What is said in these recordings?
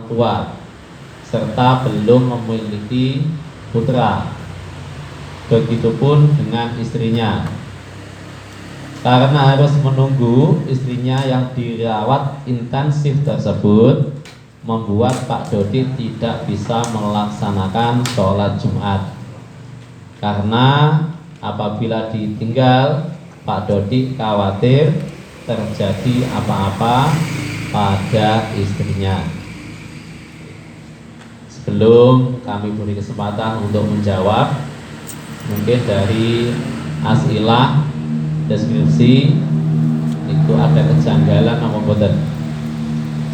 tua serta belum memiliki putra. Begitupun dengan istrinya, karena harus menunggu istrinya yang dirawat intensif tersebut, membuat Pak Dodi tidak bisa melaksanakan sholat Jumat. Karena apabila ditinggal, Pak Dodi khawatir terjadi apa-apa pada istrinya. Sebelum kami beri kesempatan untuk menjawab, mungkin dari asilah deskripsi itu ada kejanggalan apa boten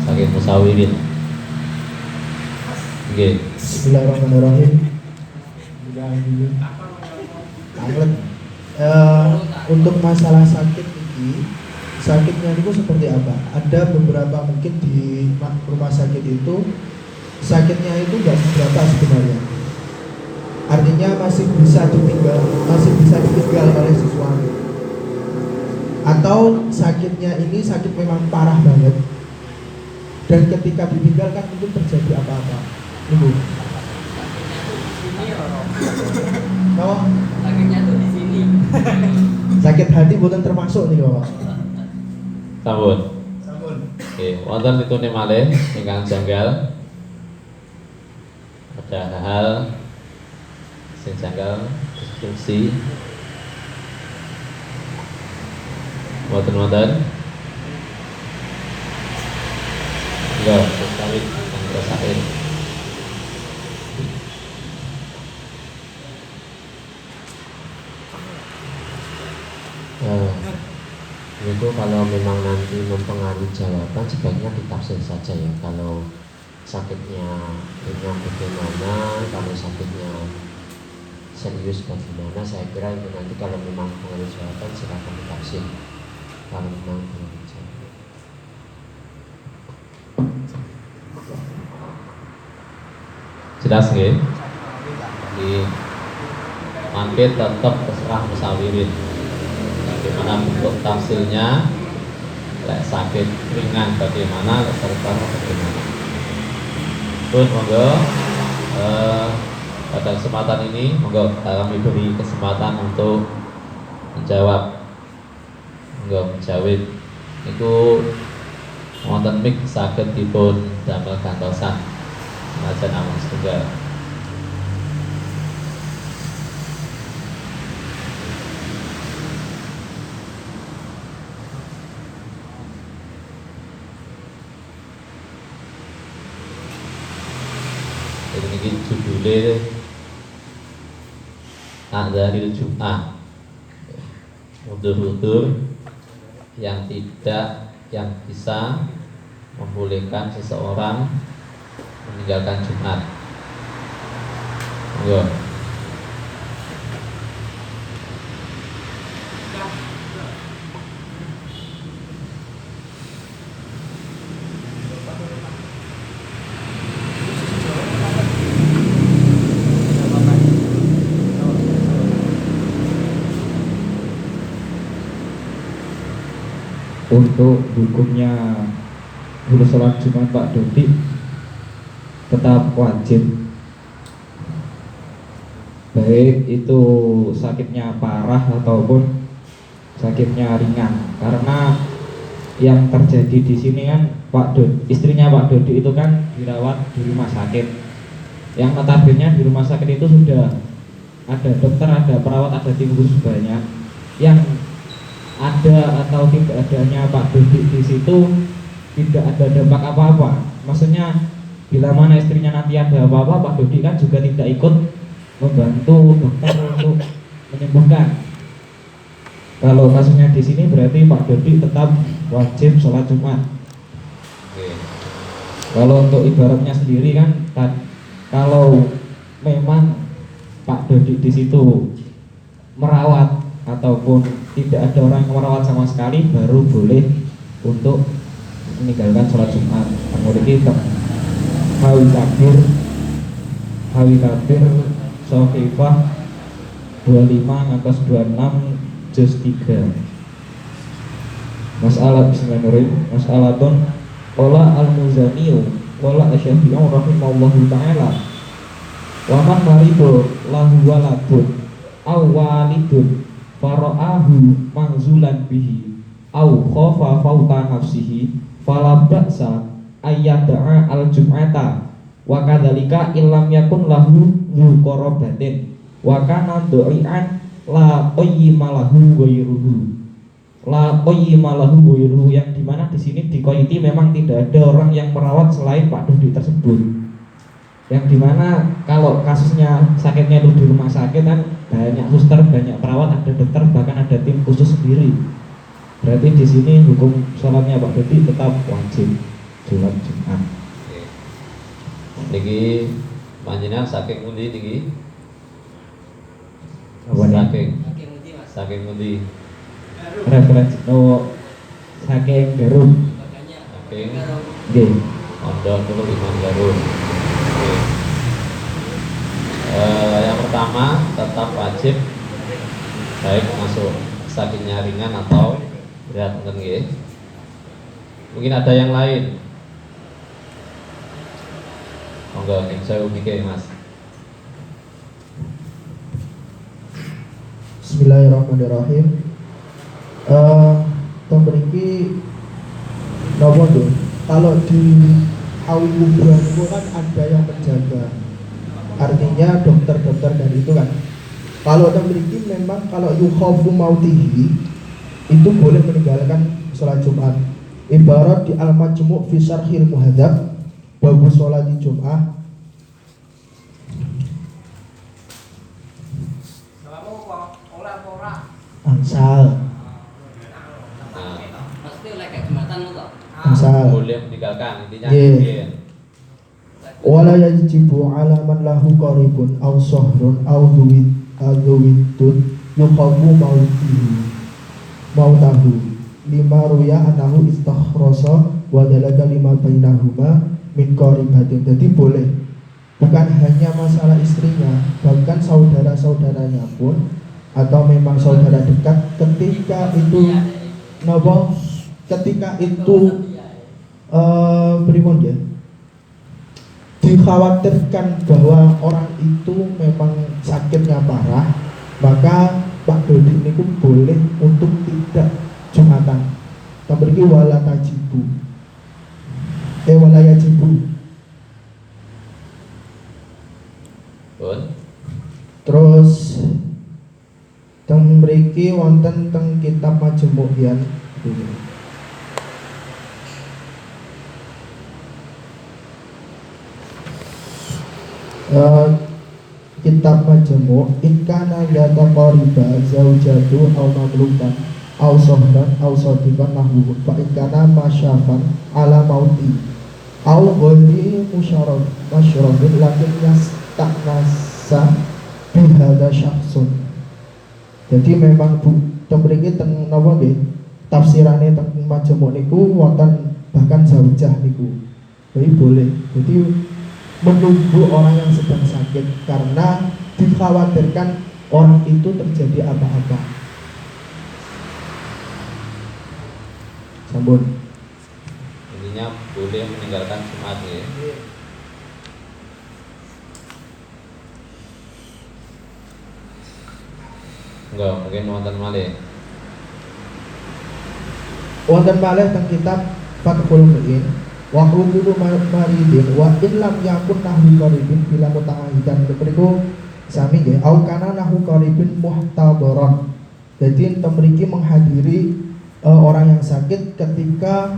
saking musawirin. Nggih. Bismillahirrahmanirrahim. Untuk masalah sakit ini, sakitnya itu seperti apa? Ada beberapa mungkin di rumah sakit itu sakitnya itu nggak seberapa sebenarnya. Artinya masih bisa ditinggal oleh si suami. Atau sakitnya ini sakit memang parah banget. Dan ketika ditinggalkan mungkin terjadi apa-apa. Ibu. Oh, Sakitnya tuh di sini. sakit hati bukan termasuk nih Bapak. Sampun. Sampun. Oke, wonten pitune malih ingkang janggal. Ada hal sing janggal deskripsi. Wonten. Ya, sekali yang rasain. Itu kalau memang nanti mempengaruhi jawaban sebaiknya ditafsir saja ya. Kalau sakitnya ringan bagaimana, kalau sakitnya serius bagaimana, saya kira itu nanti kalau memang mempengaruhi jawaban silakan ditafsir. Kalau memang mempengaruhi jawaban. Jelas nggih? Nggih. Mangke tetap terserah musawirin. Bagaimana bentuk tafsirnya, lek sakit ringan bagaimana, lek terparah bagaimana. Pun monggo pada kesempatan ini monggo kami beri kesempatan untuk menjawab. Monggo menjawab. Iku wonten mik saged dipun damel gantosan senajan namung setunggal. Ini judulnya Adzanil Jum'ah, udzur-udzur yang bisa membolehkan seseorang meninggalkan Jumat. Monggo. Untuk hukumnya guru sholat Jumat Pak Dodi tetap wajib, baik itu sakitnya parah ataupun sakitnya ringan. Karena yang terjadi di sini kan istrinya Pak Dodi itu kan dirawat di rumah sakit, yang notabene di rumah sakit itu sudah ada dokter, ada perawat, ada tim khusus banyak. Yang ada atau tidak adanya Pak Dodi di situ tidak ada dampak apa-apa. Maksudnya bila mana istrinya nanti ada apa-apa, Pak Dodi kan juga tidak ikut membantu dokter untuk menyembuhkan. Kalau kasusnya di sini berarti Pak Dodi tetap wajib sholat Jumat. Kalau untuk ibaratnya sendiri kan, kalau memang Pak Dodi di situ merawat ataupun tidak ada orang yang merawat sama sekali, baru boleh untuk meninggalkan sholat Jumat. Kemudian kita Hawi Kabir Sofifah 25 ngantos 26 juz 3. Masalah bismillahirrahmanirrahim. Masalatun Ola al-Muzaniyu qala Asy-Syafi'i rahimahullahu taala wa man marido lahu waladun aw walidun fara'ahu manzulan bihi aw khafa fauta nafsihi fala ba'sa ayyada'a al-jum'ata wa kadzalika illam yakun lahu dzu qarabatin wa kana du'ian la qayyima lahu ghairuhu yang dimana di sini di Koiti memang tidak ada orang yang merawat selain Pak Dodi tersebut, yang dimana kalau kasusnya sakitnya itu di rumah sakit kan banyak suster, banyak perawat, ada dokter, bahkan ada tim khusus sendiri. Berarti di sini hukum sholatnya Pak Dodi tetap wajib sholat Jumat. Niki panjenengan saking pundi niki? Apa nih? Saking pundi? Referensi saking Garut. Saking Nggih. Pondok Nurul Iman Garut. Oke. Yang pertama tetap wajib baik masuk sakitnya ringan atau berat, mungkin nggih. Mungkin ada yang lain. Monggo ning saya mikir Mas. Bismillahirrahmanirrahim. Memiliki nopo tuh? Kalau di Awi kuburan itu kan ada yang menjaga. Artinya dokter-dokter dari itu kan. Kalau memiliki memang kalau yukhafu mautihi itu boleh meninggalkan sholat Jumat. Ibarat di Al-Majmu' fi Syarhil Muhadzab babu sholat di Jumat. Angsal. Angsal. Boleh meninggalkan intinya. Yeah. Wala yajibu ala man lahu qaribun aw sahrun aw duwitun yukhafu mautahu lima ruya anahu istakhrasa wa dalaka lima bainahuma min qaribatin. Jadi boleh bukan hanya masalah istrinya, bahkan saudara-saudaranya pun atau memang saudara dekat ketika itu beribun ya, dikhawatirkan bahwa orang itu memang sakitnya parah, maka Pak Dodi ini boleh untuk tidak Jumatan. Memberi wala tajibu, wala yajibu. Terus teng mriki wonten teng kitab Majmu' yan. Kitab Majmu' in kana yataqariba zaujatu aw mamlukan aw sahran aw sadiqan lahu fa in kana masyafan ala mauti aw ghairi musyrafin lakin yastaqnasa bihadza syakhsun. Jadi memang mriki teng napa nggih tafsirane teng Majmu' niku wonten bahkan zaujah niku. Jadi boleh. Jadi menunggu orang yang sedang sakit karena dikhawatirkan orang itu terjadi apa-apa. Sambung. Intinya boleh meninggalkan Jumat ya. Enggak, mungkin wonten malih. Wonten malih teng kitab Fathul Mu'in wa hukumu maridin wa in lam yakun nahu qaribin bila muta'ahidan. Mriku sami nggih au kana nahu qaribin muhtadaran. Jadi mriki menghadiri orang yang sakit ketika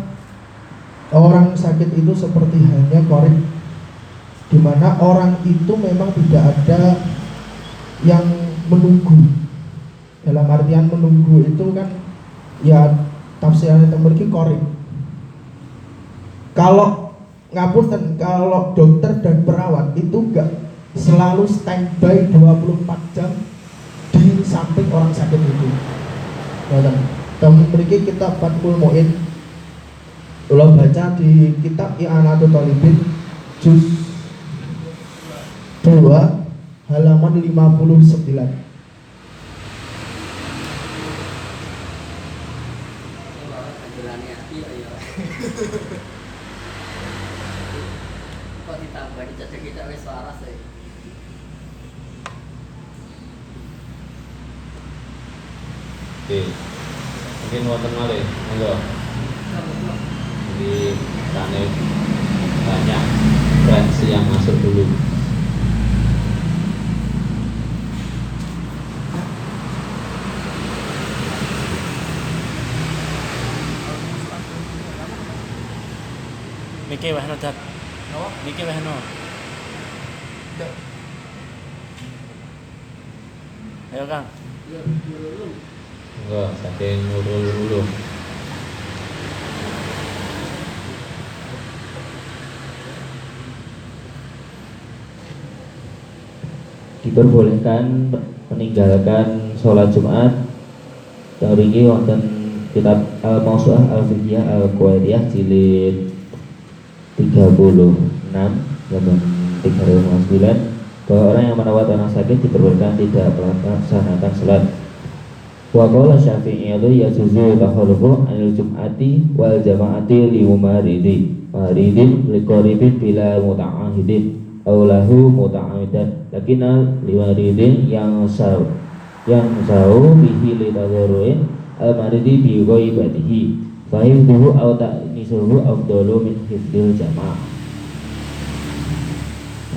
orang sakit itu seperti halnya qarib, di mana orang itu memang tidak ada yang menunggu. Dalam artian menunggu itu kan ya tafsirannya mriki qarib. Kalau ngapunten, kalau dokter dan perawat itu enggak selalu standby 24 jam di samping orang sakit itu. Kami memiliki kitab Fathul Mu'in, kalau baca di kitab I'anatul Talibin juz 2 halaman 59. tambah jadi kita wis waras ya. Oke. Mungkin wonten malih, monggo. Jadi karena banyak referensi yang masuk dulu. Niki wahno dat. Niki wahno. Ayo Kang. Monggo saking Nurul Ulum. Diperbolehkan meninggalkan sholat Jumat Tauriki wonten kitab Al-Mawsu'ah Al-Fiqhiyah Al-Qawaidiyah jilid 36 halaman 359 bahwa orang yang merawat orang sakit diperbolehkan tidak melaksanakan sholat. Wa qala Syafi'i yajuzu takhallufu anil jum'ati wal jama'ati li maridin liqaribin bila muta'ahidin aulahu muta'amidan lakinal liwaridin yang sa'u bihi litadharuin al-maridi bi ghaibatihi fahimduhu au ta'nisuhu afdalu min hifdil jamaah.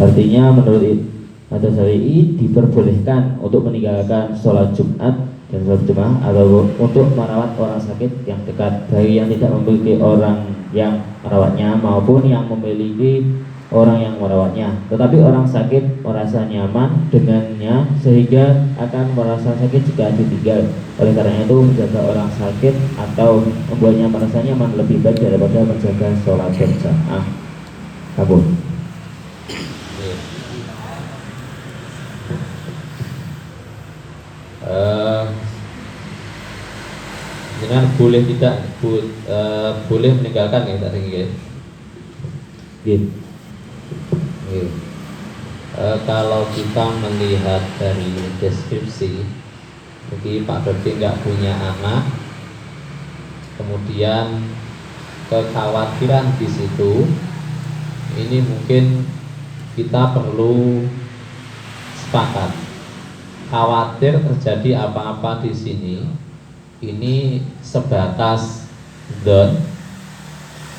Artinya menurut Hadis Syafi'i diperbolehkan untuk meninggalkan sholat Jumat dan sholat Jumat atau untuk merawat orang sakit yang dekat, baik yang tidak memiliki orang yang merawatnya maupun yang memiliki orang yang merawatnya. Tetapi orang sakit merasa nyaman dengannya sehingga akan merasa sakit jika ditinggal. Oleh karena itu menjaga orang sakit atau membuatnya merasa nyaman lebih baik daripada menjaga sholat berjamaah. Kabur. Dengan boleh tidak boleh meninggalkan ya tadi ya. Kalau kita melihat dari deskripsi, jadi Pak Dodi nggak punya anak, kemudian kekhawatiran di situ, ini mungkin kita perlu sepakat. Khawatir terjadi apa-apa di sini, ini sebatas don,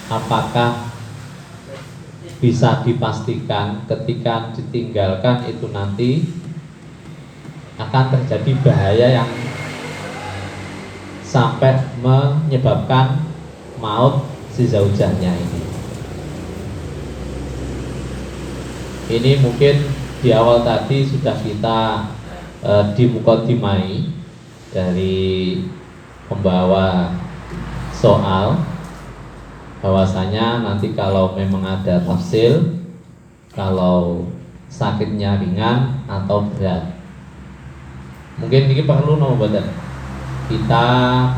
apakah bisa dipastikan ketika ditinggalkan itu nanti akan terjadi bahaya yang sampai menyebabkan maut si zaujahnya ini. Ini mungkin di awal tadi sudah kita dimukadimai dari pembawa soal bahwasanya nanti kalau memang ada tafsir, kalau sakitnya ringan atau berat, mungkin ini perlu kita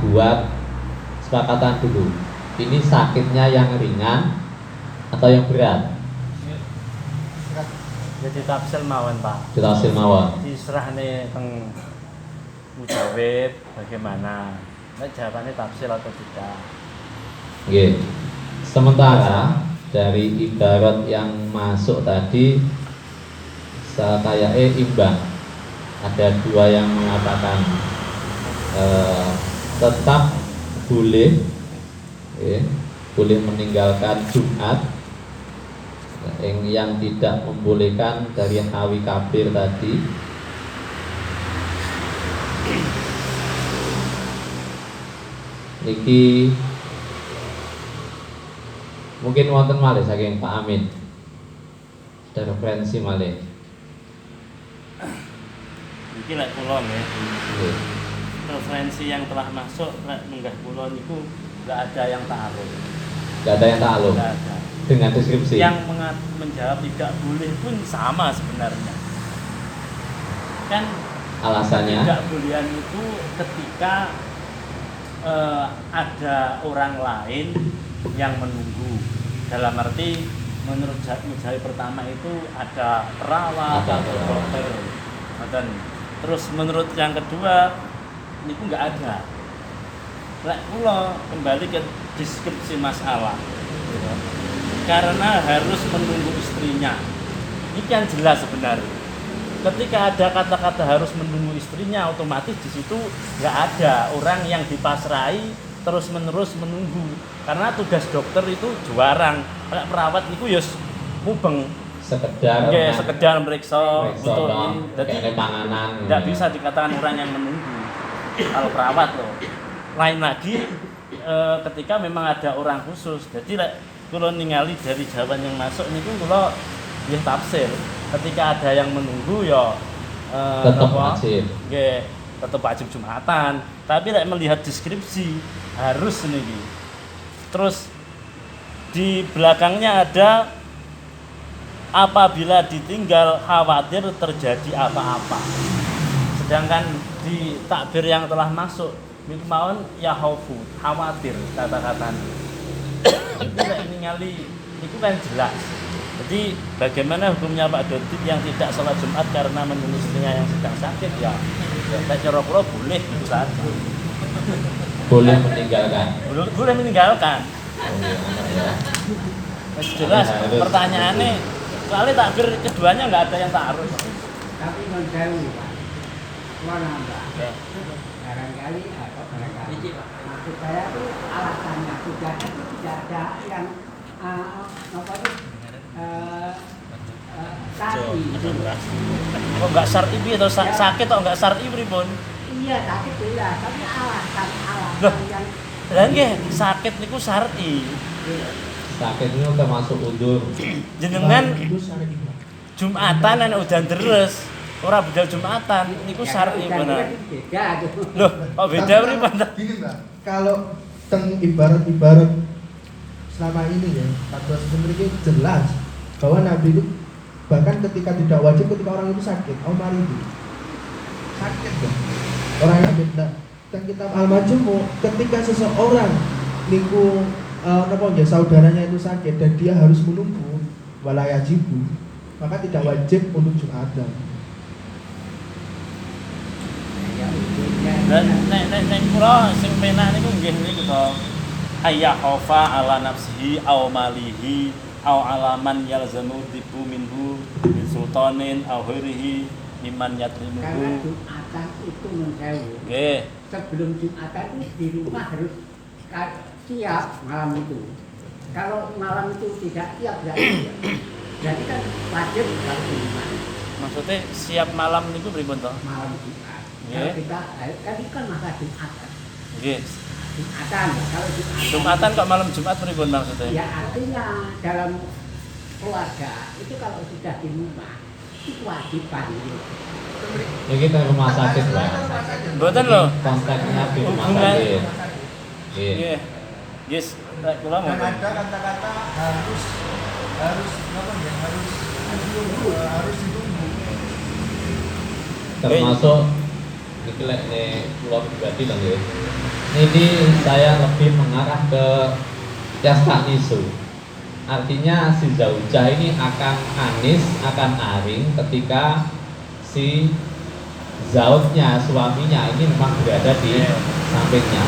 buat kesepakatan dulu. Ini sakitnya yang ringan atau yang berat? Jadi tafsir mawon Pak. Tafsir mawon. Diserahne teng mujawid bagaimana? Nah, jawabannya tafsir atau tidak? Oke. Sementara dari ibarat yang masuk tadi saya imbang. Ada dua yang mengatakan tetap boleh, boleh meninggalkan Jumat. Yang tidak membolehkan dari hawi kafir tadi. Niki mungkin wonten malih saking Pak Amin. Ada referensi malih. Iki lek kula nggih. Referensi yang telah masuk lek munggah kula niku enggak ada yang ta'aruf. Enggak ada yang ta'aruf. Enggak ada. Dengan deskripsi yang menjawab tidak boleh pun sama sebenarnya. Kan alasannya tidak bolehan itu ketika ada orang lain yang menunggu. Dalam arti menurut mujahid pertama itu ada perawat atau dokter. Terus menurut yang kedua ini pun nggak ada. Lek kula kembali ke deskripsi masalah. karena harus menunggu istrinya. Ini kan jelas sebenarnya. Ketika ada kata-kata harus menunggu istrinya, otomatis di situ nggak ada orang yang dipasrai terus-menerus menunggu. Karena tugas dokter itu juarang, kayak perawat itu ya mubeng. Sekedar Oke, sekedar meriksa betul. Jadi kayak panganan. tidak bisa dikatakan orang yang menunggu. Kalau perawat loh. Lain lagi ketika memang ada orang khusus. Jadi kalau ningali dari jawaban yang masuk ini tuh kalau ya tafsir. Ketika ada yang menunggu ya tetap wajib. Oke, tetap wajib Jumatan. Tapi melihat deskripsi harus ini. Terus di belakangnya ada apabila ditinggal khawatir terjadi apa-apa. Sedangkan di takbir yang telah masuk itu mawon ya khaufu, khawatir kata-katanya. Tidak ningali itu kan jelas. Jadi bagaimana hukumnya Pak Dodi yang tidak sholat Jumat karena menunggu istrinya yang sedang sakit ya saya cara-cara boleh itu saja. Boleh meninggalkan. Boleh meninggalkan. Oh, iya, ya. Jelas pertanyaannya soalnya takbir keduanya nggak ada yang taruh. Tapi menjauh Pak. Mana Pak? Barangkali atau barangkali. Maksud saya itu alasannya sudah itu tidak ada yang apa itu syar'i. Kok nggak syar'i atau sakit atau nggak syar'i pripun? Iya sakit ya, tapi alasan Loh. yang Lah nggih, sakit niku syar'i. Sakit itu termasuk udur. Jenengan Itu syar'i. Jumatan nek udan deres, ora budal Jumatan niku syar'i bener. beda gitu. Loh, kok beda pripun? Gini Mbak, kalau ibarat selama ini ya, fatwa memiliki jelas bahwa Nabi itu bahkan ketika tidak wajib ketika orang itu sakit, Umar itu sakit kan, orang yang beda. Dan kitab Al-Majmu ketika seseorang niku saudaranya itu sakit dan dia harus menunggu walayajibu, maka tidak wajib untuk Jumatan. Dan nek kula sing penak niku nggih niku to. Ayya khofa ala nafsihi aw malihi aw alaman yalzamu tibu minhu min sultanin aw hirihi mimman Karena yatlimuhu. Jumatan itu menjauh. Nggih. Sebelum Jumatan itu di rumah harus siap malam itu. Kalau malam itu tidak siap berarti jadi kan wajib kalau di rumah Maksudnya siap malam niku pripun to? malam Jumat. Nggih. Kalau kita kan itu kan masa Jumatan. Nggih. Jumatan kalau Jumatan kok malam Jumat pripun maksudnya? ya artinya dalam keluarga itu kalau sudah di rumah itu kewajiban gitu. Ya kita rumah sakit lah. Mboten lho. Konteksnya di rumah Hubungan- sakit. Iya. Nggih. Yes, rek kula Dan monggo. ada kata-kata harus ditunggu. Termasuk iki lek kula pribadi lho nggih. Ini saya lebih mengarah ke yastanisu. Artinya si zaujah ini akan anis, akan aring ketika si zaujnya, suaminya ini memang berada di sampingnya.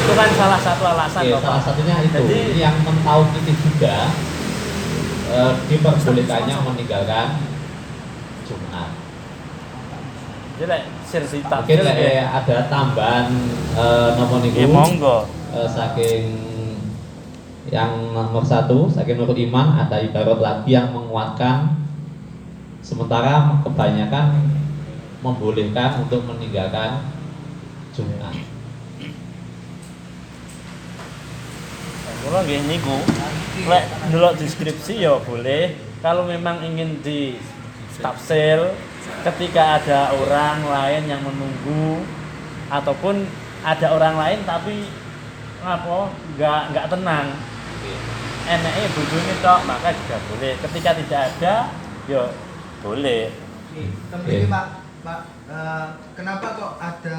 Itu kan salah satu alasan Oke, toh, salah Pak. satunya itu. Jadi Ini yang mentauhidi juga diperbolehkannya meninggalkan Jumat. jadi lek sir Mungkin ditafsir nggih. ada tambahan nomor niku Nggih monggo. saking yang nomor 1 saking Nurul Iman ada ibarat lagi yang menguatkan, sementara kebanyakan membolehkan untuk meninggalkan Jumat. Kula nggih niku lek ndelok deskripsi ya boleh. Kalau memang ingin di tafsir ketika ada orang lain yang menunggu ataupun ada orang lain tapi nggak tenang. Enake bojone tok maka juga boleh. Ketika tidak ada ya boleh. Tembriki Pak, kenapa kok ada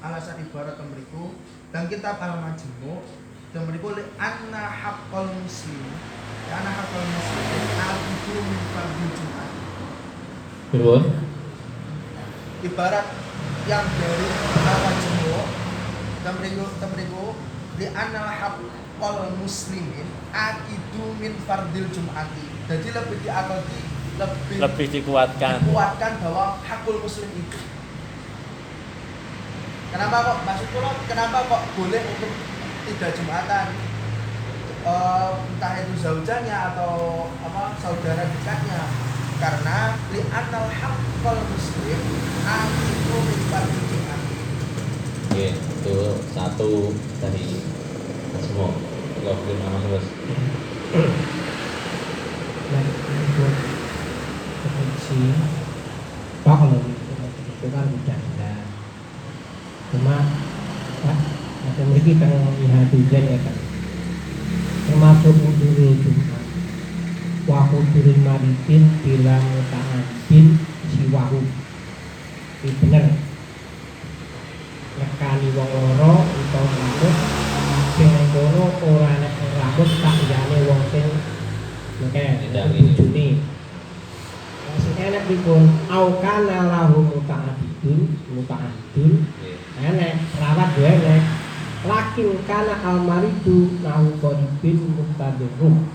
alasan ibarat tembriku dan kitab Al-Majmu tembriku li anna haqqal muslim al-ibu min fardhu Jumat. Betul? Ibarat yang dari Al-Majmu tembriku li'annal haqqal muslimin akidu min fardil jum'ati. Jadi lebih diakodi, Lebih dikuatkan. bahwa hakul muslim itu. Kenapa kok maksudku kenapa kok boleh untuk tidak jumatan? Entah itu zaujanya atau saudara dekatnya, karena li'annal haqqal muslim akidu min fardil jum'ati. Oke, itu satu dari semua. Kalau gimana terus? Dan untuk produksi kalau itu kan udah jelas. Cuma ada lagi yang lihat hujan ya kan, termasuk udurul Jumat wa udurul maritin bila muta'adin siwahu. Ini bener nekani wong loro utawa rambut sing ngono ora nek rambut tak jane wong sing bojone. Sing enek dipun au kana lahu muta'adun enek rawat yo enek lakin kana almaridu lahu qaribin muqtadirun.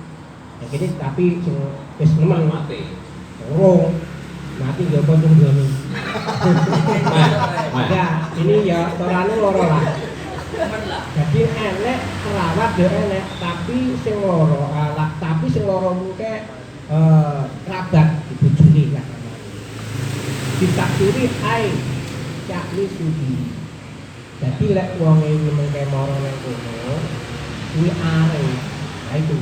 Ya gini tapi sing wis nemen Mati. mati yo kok tunggu. Ya, ini ya torane loro lah. Jadi enek perawat ya enek, tapi sing loro tapi sing loro mungke kerabat dibojone kan. Ditaksiri ai yakni sudi. Jadi lek wong iki mengke mara nang kono kuwi are. Nah itu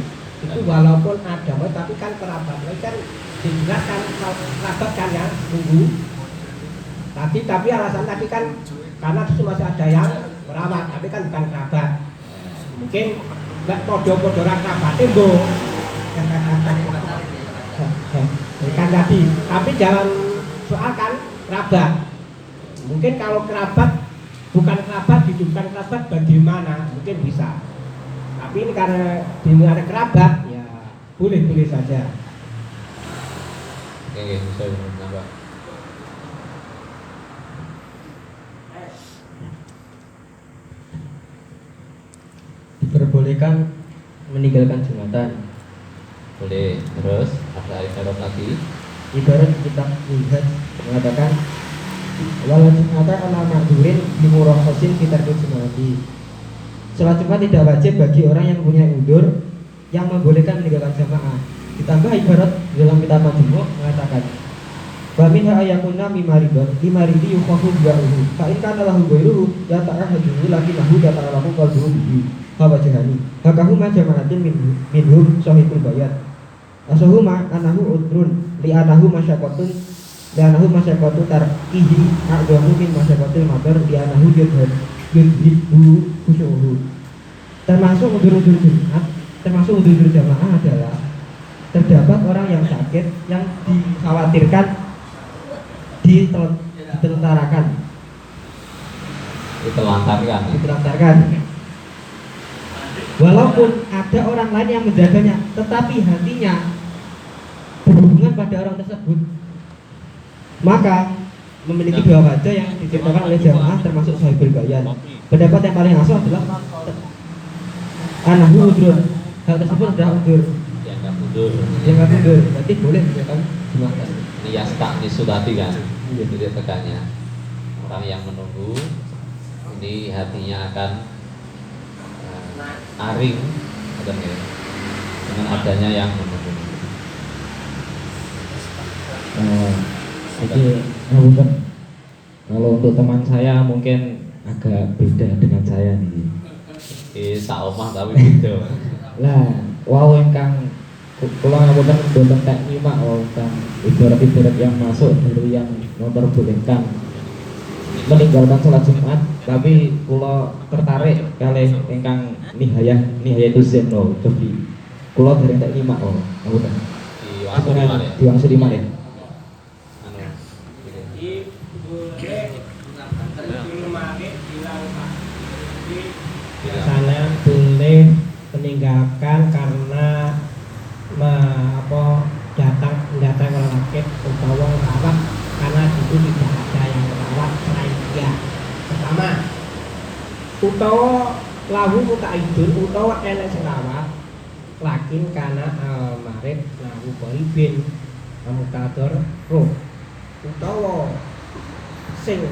walaupun ada tapi kan kerabat kan dijelaskan kerabat kan ya tunggu. Tapi alasan tadi kan karena masih ada yang merawat, tapi kan bukan kerabat. Mungkin nggak podo-podo kerabatnya mbok. Kan tadi, tapi jangan soalkan kerabat. Mungkin kalau kerabat bukan kerabat, bukan kerabat bagaimana? Mungkin bisa. Tapi ini karena ini ada kerabat, ya boleh-boleh saja. Oke, bisa nambah. Diperbolehkan meninggalkan Jumatan. Boleh. Terus ada ibarat lagi. Ibarat kitab Minhaj mengatakan wala Jumatan ala ma'durin bimurokhosin kitar Jumati. Sholat Jumat tidak wajib bagi orang yang punya udur yang membolehkan meninggalkan jamaah. Ditambah ibarat dalam kitab Majmu' mengatakan wa minha ayakuna limaridi yukhafu bi'aruhu fa in kana lahu ghairuhu ya ta'ahaduhu lakinnahu lahu qalbuhu bihi hawa jahani hakahuma jama'atin minhum sahibul bayat asahuma anahu udrun li'anahu masyaqatun tarkihi a'dahu min masyaqatil madar li'anahu yudhibu khusyuhu. Termasuk udur-udur Jumat, termasuk udur-udur jamaah adalah terdapat orang yang sakit yang dikhawatirkan ditelantarkan. Walaupun ada orang lain yang menjaganya, tetapi hatinya berhubungan pada orang tersebut, maka memiliki dua wajah yang diciptakan oleh jamaah termasuk sahibul bayan. Pendapat yang paling asal adalah anahu udrun. Hal tersebut adalah udur. Yang udur, berarti boleh meninggalkan Jumatan. Ini yasta nisulati kan. Itu dia tekannya. Orang yang menunggu ini hatinya akan aring dengan adanya yang menunggu. Jadi bukan kalau untuk teman saya mungkin agak beda dengan saya nih. Saomah tapi beda. Lah, wow ingkang kula ngapunten boten tak nyimak ingkang ibarat-ibarat yang masuk dari yang memperbolehkan meninggalkan sholat Jumat, tapi kula tertarik kalih ingkang nihayah itu zeno cobi. Kula dereng tak nyimak ngapunten. Diwangsuli malih. Sana boleh meninggalkan karena datang orang sakit utawa rawat, karena itu tidak ada yang merawat selain dia. Pertama, utawa lahu mutaidun utawa enek sing rawat lakin kana marid lahu qaribin mutador roh utawa sing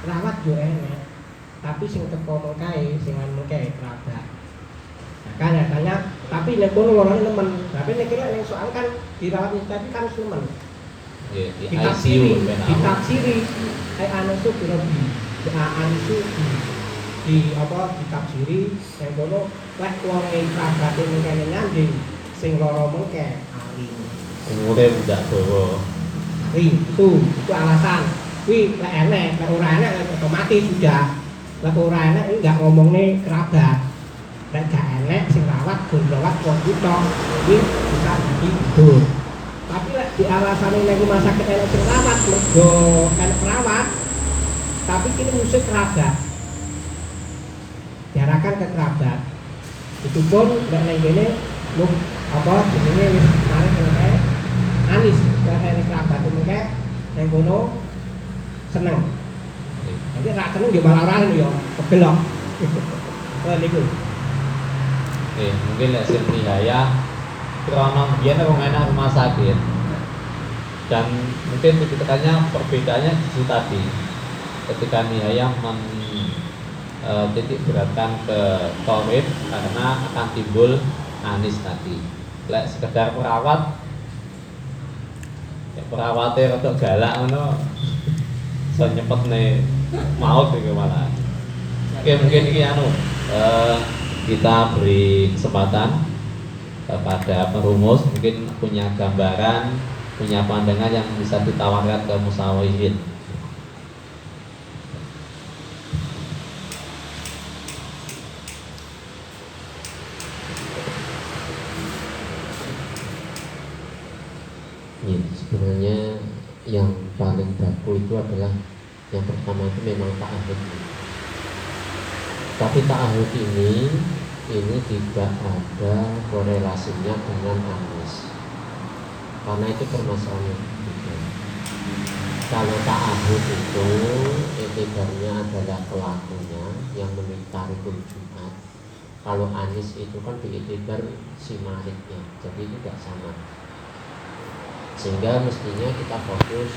rawat yo enek tapi sing teko mengkae sing mengkae kerabat. Nah, kadang-kadang tapi nek kono lorone nemen. Tapi nek kira ning soal kan dirawat tapi kan nemen. Nggih, di ICU ditafsiri anu su birobi. Anu su di apa ditafsiri yang kono lek wong kerabate mengkene nyanding sing lara mengke ali. umure ndak dawa. Itu alasan. Wih, lek enek, lek ora enek otomatis sudah. Lek ora enek enggak ngomongne kerabat. Lek gak enek sing rawat gun rawat wong buta, iki bisa dihidup. Tapi lek di alasane nek rumah sakit enek sing rawat mergo enek perawat, tapi kini musik kerabat. Diarahkan ke kerabat. Itu pun lek ning kene lu apa jenenge wis mari kene anis lek enek kerabat mengke ning kono seneng. Nanti ra seneng yo malah ora yo kebelok. Wah niku. Oke, mungkin lek sing prihaya krono biyen wong enak rumah sakit. Dan mungkin titik tekannya perbedaannya di situ tadi. Ketika nihaya titik beratkan ke korib karena akan timbul anis tadi. Lek sekedar perawat ya perawatnya rada galak ngono. So nyepetne maut iki malah. Oke, mungkin iki kita beri kesempatan kepada perumus mungkin punya gambaran, punya pandangan yang bisa ditawarkan ke musawirin. Ya, sebenarnya yang paling baku itu adalah yang pertama itu memang ta'ahud. Tapi ta'ahud ini tidak ada korelasinya dengan anis. Karena itu permasalahan juga. Kalau ta'ahud itu etibarnya adalah pelakunya yang memintari Jumat. Kalau anis itu kan dietibar si maridnya, jadi tidak sama. Sehingga mestinya kita fokus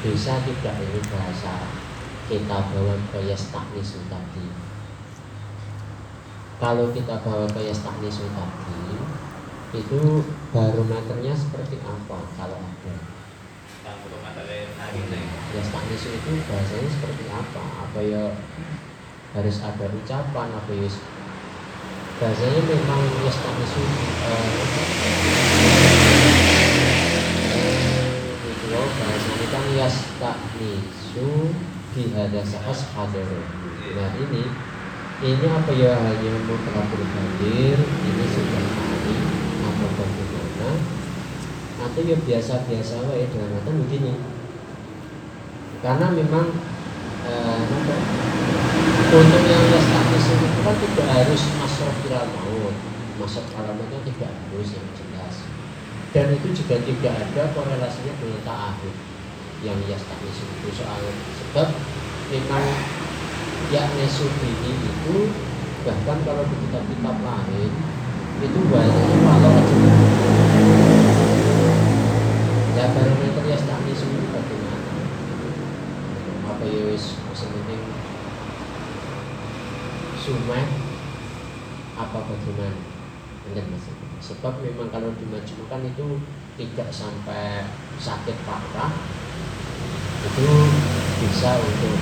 bisa tidak ini bahasa kita bawa ke yastaknisu tadi. Kalau kita bawa ke yastaknisu tadi, itu barometernya seperti apa kalau ada? Yastaknisu itu bahasanya seperti apa? Apa ya harus ada ucapan? Apa ya bahasanya memang yastaknisu itu bahasanya kan yastaknisu bihadasahas hadaruh. Nah ini apa ya hanya memperhatikan hadir, ini sudah hari atau bagaimana, atau ya biasa-biasa ya dalam arti begini. Karena memang untuk yang yastaknisu itu kan tidak harus masuk viral maut, masuk alamatnya tidak harus yang jelas. Dan itu juga tidak ada korelasinya dengan ta'ahud yang yastaknisu itu soal sebab memang yaknesu ini itu bahkan kalau di kitab-kitab lain itu bahasanya kalau aja ya barometer yastaknisu itu bagaimana apa ya wis penting sumeh apa bagaimana dan maksudnya sebab memang kalau dimajukan itu tidak sampai sakit parah itu bisa untuk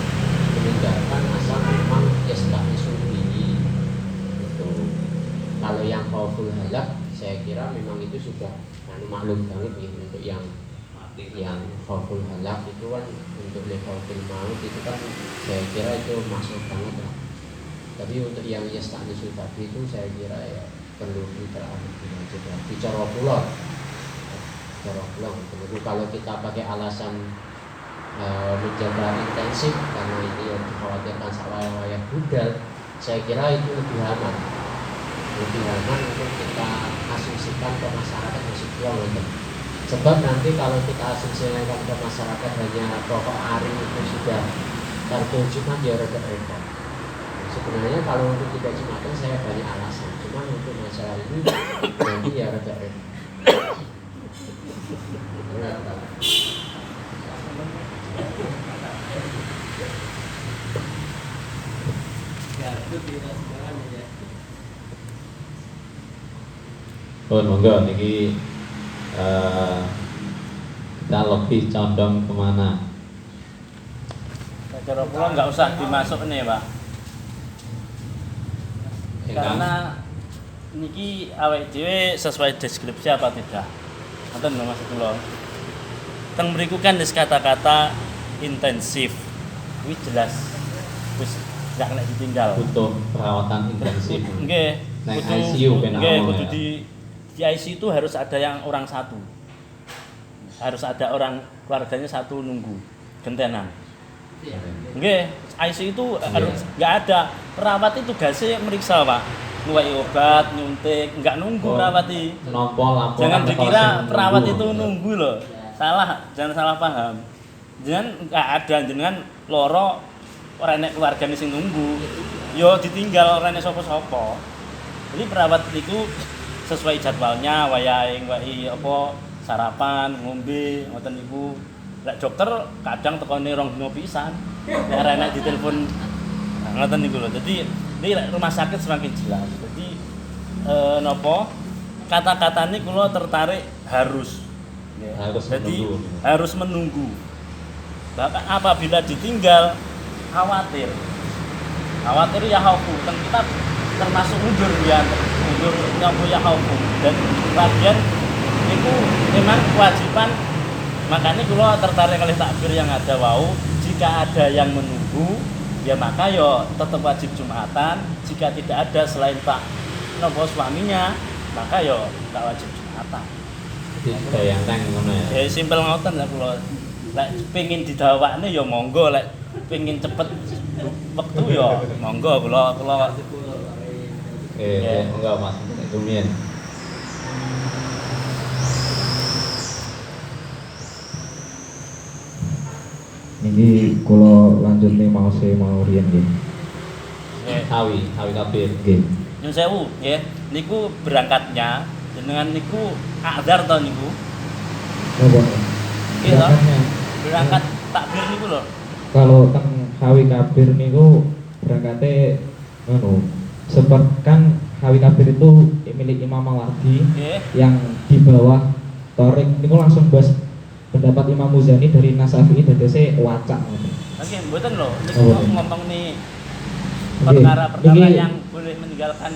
meninggalkan asal memang yastaknisu ini itu. Kalau yang khauful halak saya kira memang itu sudah maklum banget ya untuk yang khauful halak itu kan untuk khauful maut itu kan saya kira itu masuk banget lah. Tapi untuk yang yastaknisu tadi itu saya kira ya perlu diterapi juga bicara pulang. Kalau kita pakai alasan menjaga intensif karena ini yang dikhawatirkan sawaya-waya budal, saya kira itu lebih aman untuk kita asumsikan ke masyarakat masih pulang untuk. Sebab nanti kalau kita asumsikan ke masyarakat hanya pokok hari itu sudah tertujukan ya rada repot. Sebenarnya kalau untuk tidak Jumatan saya banyak alasan, cuma untuk masalah ini nanti ya rada repot. Oh, monggo niki kita lebih condong kemana? Cara kula nggak usah dimasuk nih Pak. Karena niki awake dhewe sesuai deskripsi apa tidak. Ngoten lho maksud kula. Teng mriku kan wis kata-kata intensif. Kuwi jelas wis gak kena ditinggal. Butuh perawatan intensif. Nggih. Nang Kudu ICU ben nggih ngomong kudu ya. di ICU itu harus ada yang orang satu. Harus ada orang keluarganya satu nunggu gentenan. Nggih, ICU itu harus nggak ada perawat itu tugasnya meriksa Pak, nguwai obat, nyuntik, nggak nunggu perawat itu. Nompo laporan. Jangan dikira perawat itu nunggu. nunggu loh, salah, jangan salah paham. Jangan nggak ada jenengan loro orang nek keluarganya sing nunggu, yo ditinggal orang nek sopo-sopo. Jadi perawat itu sesuai jadwalnya, wayahe apa sarapan, ngombe, ngoten niku. Lek dokter kadang tekone rong dino pisan. Nek ora enak ditelepon ngoten niku lho. Jadi ini rumah sakit semakin jelas. Jadi napa kata-katane kula tertarik harus. Harus Jadi menunggu. harus menunggu. Bahkan apabila ditinggal khawatir. Khawatir ya khaufu. Kan kita termasuk mundur ya. Mundur nyapu ya khaufu. Dan bagian itu memang kewajiban. Makanya kalau tertarik oleh takbir yang ada wau, jika ada yang menunggu, ya maka yo tetap wajib Jumatan. Jika tidak ada selain Pak nopo suaminya, maka yo tak wajib Jumatan. Jadi kayak teng ngono ya. Ya simpel ngoten lah kalau lek pengin didawakne ya monggo, lek pengin cepet wektu ya monggo kula Oke, enggak Mas, Rumien. Niki kula lanjut nih mau riyen nggih. Hawi kabir. Nggih. Nyun sewu nggih, niku berangkatnya jenengan niku adzar to niku. Napa? Iya toh? Berangkatnya. Berangkat takbir niku lho. Kalau teng Hawi Kabir niku berangkatnya kan Hawi Kabir itu milik Imam Mawardi Nggih. yang di bawah Torik niku langsung bahas pendapat Imam Muzani dari Nasafi dadese wacak. Oke, mboten lho, niku Oh, ngomong nih Nggih. perkara-perkara Niki- yang boleh meninggalkan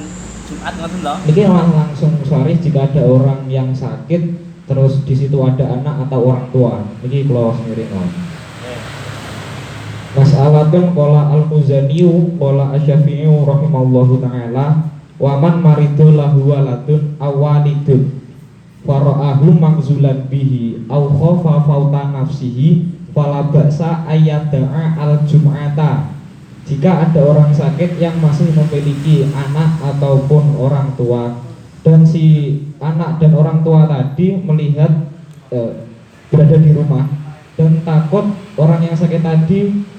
Jumat ngoten lho. Niki langsung sharih jika ada orang yang sakit terus di situ ada anak atau orang tua. Niki kula sendiri Nggih. Mas'alatun qala al-Muzaniyu qala asy-Syafi'i rahimallahu taala wa man maridu lahu waladun awalidun fara'ahu mangzulan bihi aw khafa fauta nafsihi fala ba'sa ayyada'a al-jum'ata. Jika ada orang sakit yang masih memiliki anak ataupun orang tua dan si anak dan orang tua tadi melihat berada di rumah dan takut orang yang sakit tadi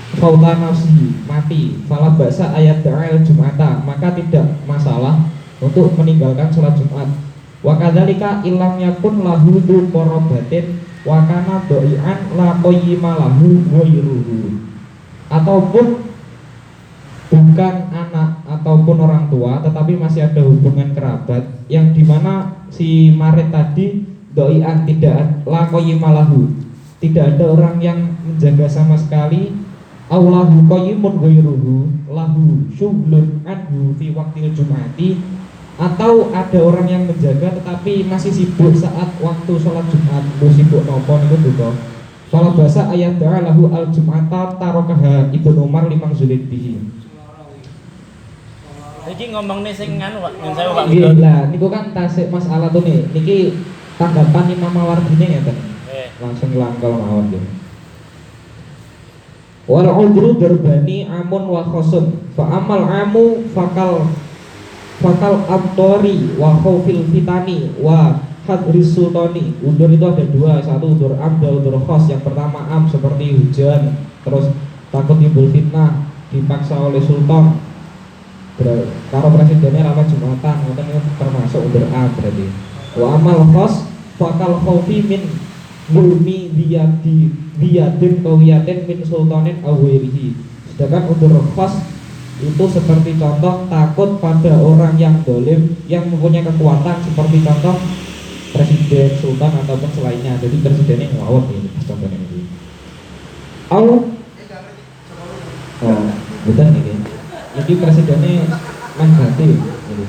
fauta nafsihi mati fala ba'sa ayyada'a al-jum'ata, maka tidak masalah untuk meninggalkan sholat Jumat. Wa kadzalika illam yakun lahu du qarabatin wa kana dha'ian la qayyima lahu ghairuhu. Ataupun bukan anak ataupun orang tua tetapi masih ada hubungan kerabat yang dimana si marid tadi dha'ian tidak la qayyima lahu, tidak ada orang yang menjaga sama sekali, aulahu qayyimun ghairuhu lahu syughlun anhu fi waqtil jum'ati, atau ada orang yang menjaga tetapi masih sibuk saat waktu sholat Jumat, sibuk nopo niku buka. Sholat bahasa ayat doa lahu al Jum'ata tarokaha Ibnu Umar limang zulid bihi. Iki ngomongne sing nganu Pak, nyun sewu Pak. Nggih lah, niku kan tasik masalah tuh nih. Niki tanggapan Imam Mawardine ngeten. Langsung langkal mawon nggih. Wal udru darbani amun wa khosun fa amal amu fakal abtori wa khawfil fitani wa hadris sultani. Udur itu ada dua, satu udur am dan udur khos. Yang pertama am seperti hujan, terus takut timbul fitnah. dipaksa oleh sultan karo presidennya rapat Jumatan, ngoten niku termasuk under A berarti. Wa amal khos fakal khaufi min mulmi biyadin qawiyatin min sultanin awirihi. Sedangkan under khos itu seperti contoh takut pada orang yang dolim yang mempunyai kekuatan seperti contoh presiden, sultan ataupun selainnya. Jadi presidennya ngawur ini contohnya ini. Bukan ini. Jadi presidennya ganti ini.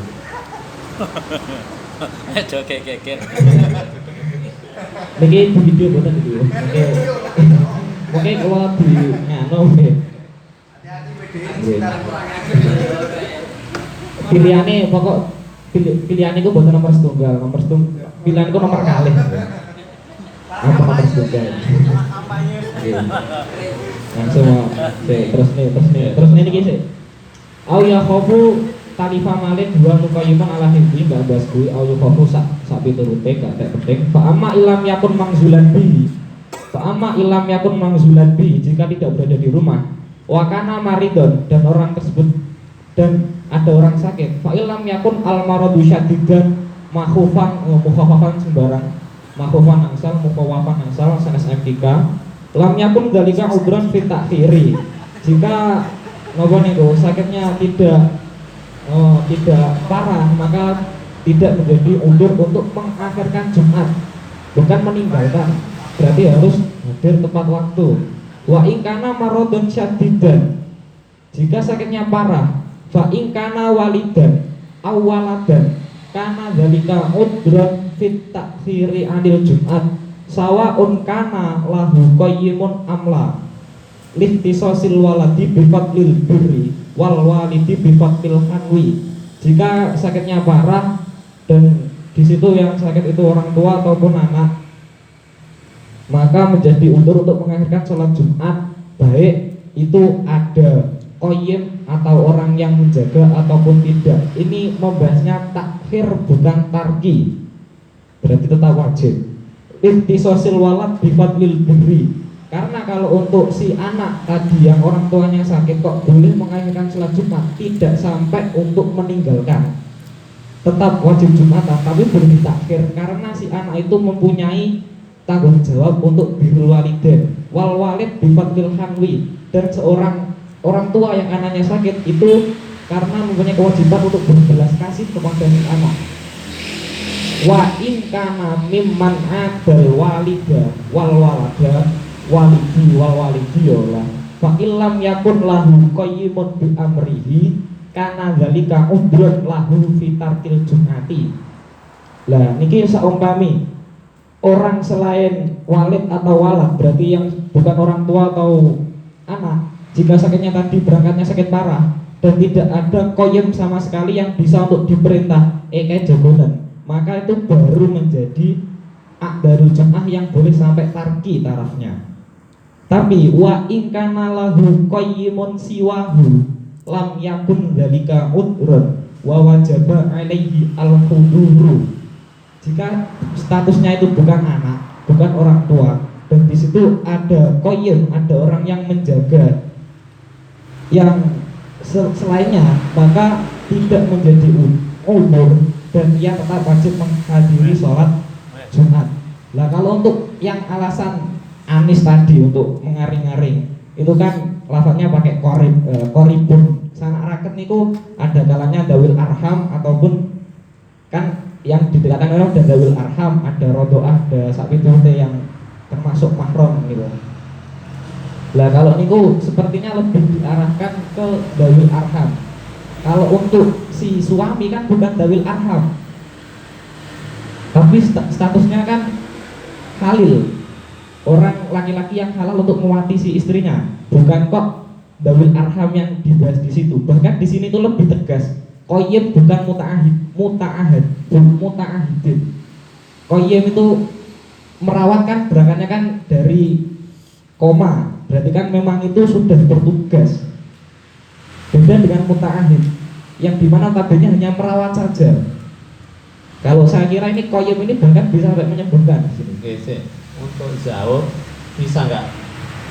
Aduh keker. Niki video bukan video. Oke kalau di ngano nggih. Pilihannya pokok pilihan itu bukan nomor setunggal, pilihan itu nomor kali. Apa nomor setunggal? Langsung terus nih sih. Au ya khofu talifa malin dua mukayiman ala hibbi mbak basbui au ya khofu sak piturute gak penting. Fa amma ilam yakun mangzulan bi. Jika tidak berada di rumah. Wakana maridon dan orang tersebut dan ada orang sakit. Fa ilam yakun al maradu syadidan mukhafafan sembarang. Mukhafafan angsal sanes MTK. Lam yakun dalika udran fi ta'khiri. Jika nopo niku sakitnya tidak parah, maka tidak menjadi udzur untuk mengakhirkan Jumat, bukan meninggalkan. Berarti harus hadir tepat waktu. Wa in kana maradun syadidan. Jika sakitnya parah, fa in kana walidan aw waladan kana dzalika udran fit ta'khiri anil Jumat. Sawaun kana lahu qayyimun amla. Lihtisasil waladi bifadlil birri wal walidi bifadlil hanwi. Jika sakitnya parah dan di situ yang sakit itu orang tua ataupun anak, maka menjadi udzur untuk mengakhirkan sholat Jumat, baik itu ada qayyim atau orang yang menjaga ataupun tidak. Ini membahasnya takhir bukan tarki, berarti tetap wajib. Ihtisasil walad bifadlil birri. Karena kalau untuk si anak tadi yang orang tuanya sakit kok boleh mengakhirkan sholat Jumat, tidak sampai untuk meninggalkan, tetap wajib Jumatan, tapi boleh ditakhir karena si anak itu mempunyai tanggung jawab untuk birrul walidain wal walid bifadlil hanwi. Dan seorang orang tua yang anaknya sakit itu karena mempunyai kewajiban untuk berbelas kasih kepada si anak. Wa in kana mimman adal walida wal walada walidi wal walidiyah fa illam yakun lahu qayyimun bi amrihi kana dzalika udrun lahu fi tarkil jumati. Lah niki saumpami orang selain walid atau walad, berarti yang bukan orang tua atau anak, jika sakitnya tadi berangkatnya sakit parah dan tidak ada qayyim sama sekali yang bisa untuk diperintah kayak jagoan, maka itu baru menjadi akdarul jum'ah yang boleh sampai tarki tarafnya. Tapi wa in kana lahu qayyimun siwahu lam yakun dzalika udrun wa wajaba alaihi al-huduru. Jika statusnya itu bukan anak, bukan orang tua, dan di situ ada qayyim, ada orang yang menjaga yang selainnya, maka tidak menjadi udzur dan ia tetap wajib menghadiri sholat Jumat. Lah kalau untuk yang alasan anis tadi untuk mengaring-aring itu kan lafadznya pakai koribun. Sanak raket niku ada kalanya dawil arham ataupun kan yang didekatkan orang dan dawil arham, ada rodoah, ada sapitute yang termasuk mahram gitu. Lah kalau niku sepertinya lebih diarahkan ke dawil arham. Kalau untuk si suami kan bukan dawil arham, tapi statusnya kan halil, orang laki-laki yang halal untuk mewarisi istrinya, bukan kok dawil arham yang dibahas di situ. Bahkan di sini tuh lebih tegas, qayyim bukan muta'ahidin. Qayyim itu merawat kan berangkatnya kan dari koma, berarti kan memang itu sudah bertugas. Beda dengan muta'ahid yang dimana tadinya hanya merawat saja. Kalau saya kira ini qayyim ini bahkan bisa sampai menyembuhkan. Oke, sih. Untuk jauh bisa nggak,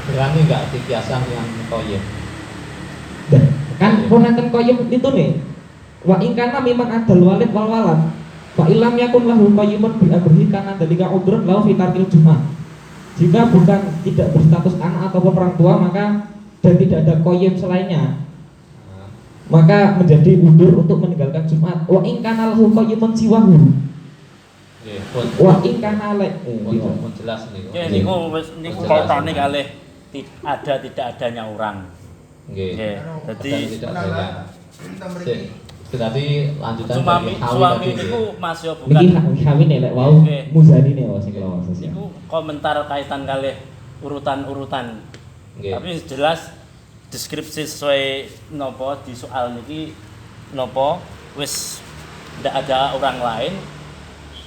berani nggak dikiasan yang qayyim? Kan punten qayyim itu nih. Wa in kana mimman adal walid wal walad. Fa illam yakun lahu qayyimun bi amrihi kana dalika udrun lahu fi tarkil Jumat. Jika bukan tidak berstatus anak ataupun orang tua maka dan tidak ada qayyim selainnya, maka menjadi udur untuk meninggalkan Jumat. Wa in kana lahu qayyimun siwahu. Nggih, Wa in kana pun jelas niku. Oke, niku kaitane kalih ada tidak adanya orang. Nggih. Oke, jadi Tidak ada. Berarti lanjutan suami dari suami tadi, niku Mas yo Niki bukan kawin lek wau Oke. muzani nih wau sing kula sosial. niku komentar kaitan kalih urutan-urutan. Nggih. Tapi jelas deskripsi sesuai nopo di soal niki nopo wis ndak ada orang lain.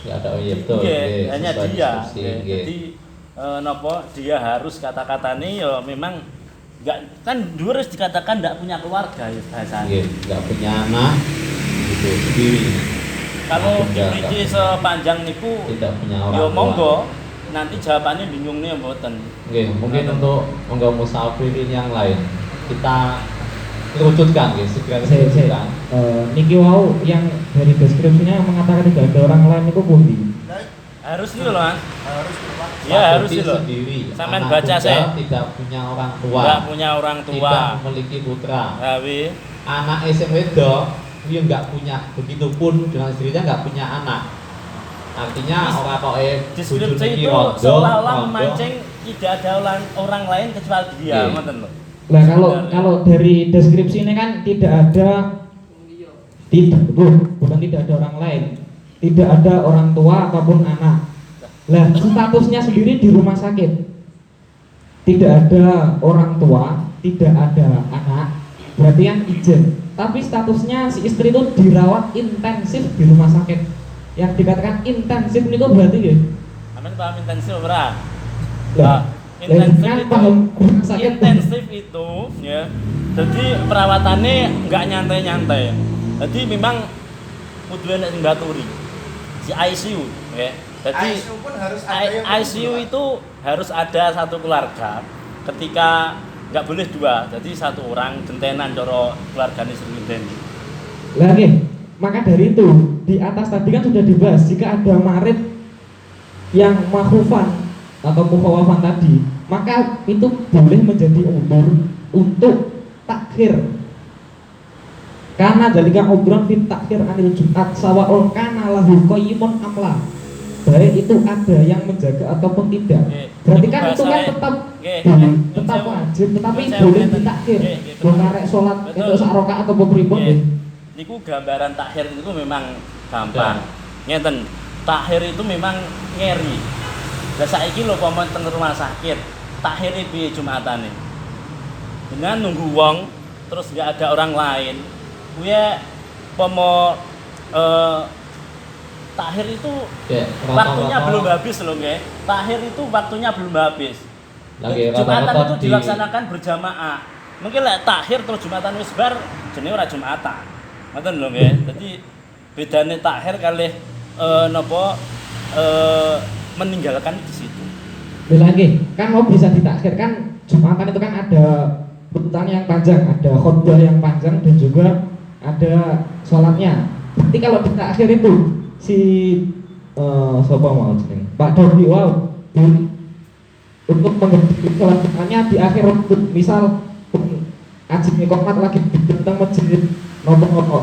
Ya ada iya betul. Nggih, Nggih, hanya sesuai dia. deskripsi, Nggih. nggih. Jadi nopo dia harus kata-katanya ya memang nggak kan dulu harus dikatakan nggak punya keluarga ya bahasanya. Nggih, nggak punya anak gitu sendiri. Kalau Nggak diuji punya- sepanjang niku tidak punya orang yo tua. monggo nanti jawabannya bingung nih mboten. Nggih, mungkin untuk monggo musafirin yang lain kita kerucutkan nggih, segera Saya kerucutkan. niki wau yang dari deskripsinya mengatakan tidak ada orang lain itu pundi? Harus nih loh, Mas. Harus Ya harus Bukti sih loh. sendiri. Sampean Anak baca tunggal saya. tidak punya orang tua. Nggak punya orang tua. Tidak memiliki putra. Tapi Anak SM wedok dia nggak punya, begitupun dengan istrinya nggak punya anak. Artinya orang kok deskripsi itu seolah-olah memancing tidak ada orang lain kecuali dia, Iya. ngoten loh. Nah kalau dari deskripsi ini kan tidak ada bukan tidak ada orang lain, tidak ada orang tua ataupun anak. Lah statusnya sendiri di rumah sakit tidak ada orang tua, tidak ada anak, berarti yang izin. Tapi statusnya si istri itu dirawat intensif di rumah sakit. Yang dikatakan intensif itu berarti ya. Amin paham intensif ora? Lah, Intensif kan itu paham rumah sakit. intensif itu ya. Jadi perawatannya nggak nyantai-nyantai. Jadi memang kudu enek sing baturi. Si ICU ya. Jadi ICU pun harus ada yang ICU itu harus ada satu keluarga. Ketika nggak boleh dua, jadi satu orang gentenan coro keluargane sering Lagi, maka dari itu di atas tadi kan sudah dibahas jika ada marid yang makhufan atau mukhawafan tadi, maka itu boleh menjadi umur untuk takhir. Karena jalika udron fit takhir anil Jumat sawa'ul kana lahu qayyimun amla. Baik itu ada yang menjaga ataupun tidak. Berarti kan itu kan tetap tetap wajib, tetapi boleh ditakhir. Wong arek salat itu sak rakaat atau pripun nggih. Niku gambaran takhir itu memang gampang. Ngeten, takhir itu memang ngeri. Lah saiki lho pomo teng rumah sakit, takhir piye Jumatane? Dengan nunggu wong terus nggak ada orang lain. Kuwi pomo takhir itu Ya, waktunya rata-rata- belum habis loh nggih. Takhir itu waktunya belum habis. Lagi Jumatan rata-rata itu di- dilaksanakan berjamaah. Mungkin lek takhir terus Jumatan wis bar jenenge ora Jumatan. Ngoten lho nggih. Dadi bedane takhir kalih napa meninggalkan di situ. Lagi kan mau bisa ditakhir kan Jumatan itu kan ada runtutan yang panjang, ada khutbah yang panjang dan juga ada sholatnya. Berarti kalau ditakhir itu si siapa mau jeneng Pak Dodi wow untuk mengerti sholat Jumatnya di akhir waktu, misal Haji Mikomat lagi datang masjid nopo